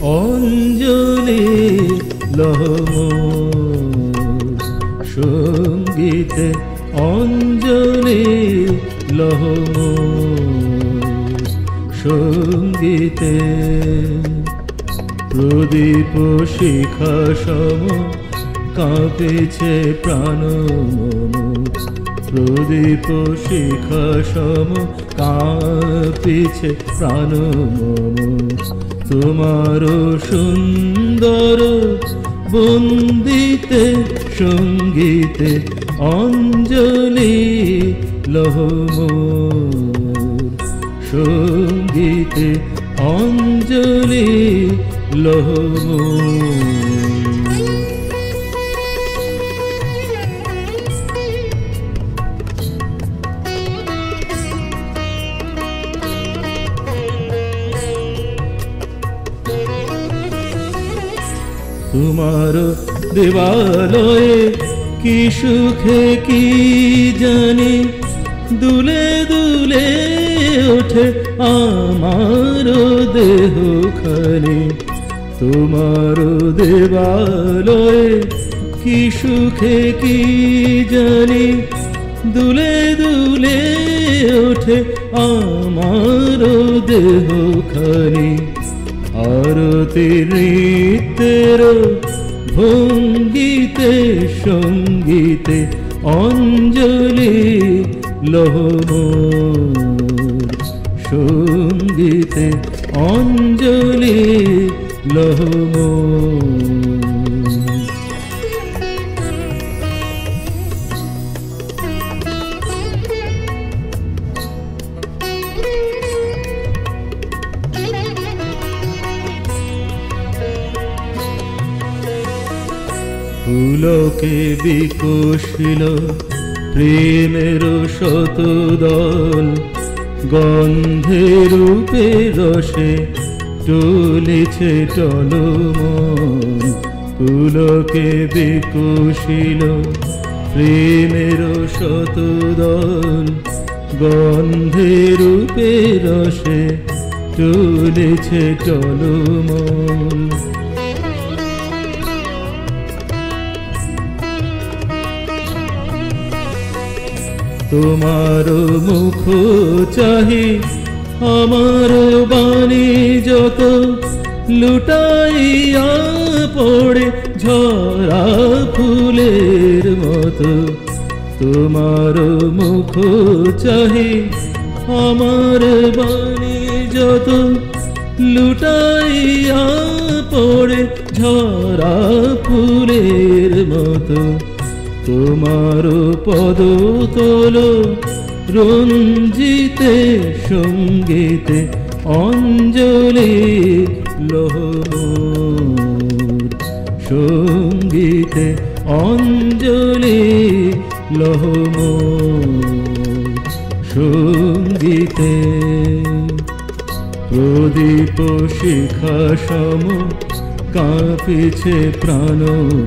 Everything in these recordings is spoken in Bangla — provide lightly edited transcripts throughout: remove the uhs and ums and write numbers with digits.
অঞ্জলি লহ মোর সঙ্গীতে, অঞ্জলি লহ মোর সঙ্গীতে। প্রদীপ শিখা সম কাঁপিছে প্রাণ মম, প্রদীপ শিখা সম কাঁপিছে প্রাণ মম। তোমার সুন্দর বন্দিতে সঙ্গীতে, অঞ্জলি লহ মোর সঙ্গীতে, অঞ্জলি লহ মোর। তোমার দেবালয়ে কি সুখে কি জানি দুলে দুলে ওঠে আমার দেহ খানি। তোমার দেবালয়ে কি সুখে কি জানি দুলে দুলে ওঠে আমার দেহ খানি। আরতি নৃত্যের ভঙ্গিতে সঙ্গীতে, অঞ্জলি লহ মোর সঙ্গীতে, অঞ্জলি লহ মোর। পুলকে বিকশিল প্রেমের শতদল, গন্ধে রূপে রসে টলিছে টলমল। পুলকে বিকশিল প্রেমের শতদল, গন্ধে রূপে রসে টলিছে টলমল। তোমার মুখ চাহি আমার বাণী যত, লুটাইয়া পড়ে ঝরা ফুলের মতো। তোমার মুখ চাহি আমার বাণী যত, লুটাইয়া পড়ে ঝরা ফুলের মতো। তোমার পদতল রঞ্জিতে সঙ্গীতে, অঞ্জলি লহ মোর সঙ্গীতে, অঞ্জলি লহ মোর সঙ্গীতে। প্রদীপ শিখা সম কাঁপিছে প্রাণ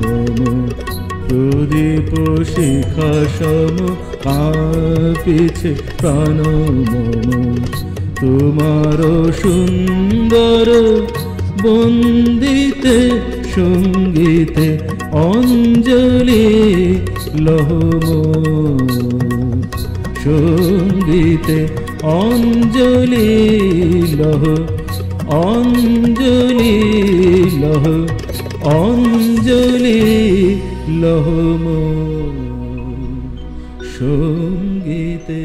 মম, প্রদীপ শিখা সম কাঁপিছে প্রাণ মম। তোমার সুন্দর বন্দিতে সঙ্গীতে, অঞ্জলি লহ মোর সঙ্গীতে, অঞ্জলি লহ, অঞ্জলি লহ, অঞ্জলি লহ মোর সঙ্গীতে।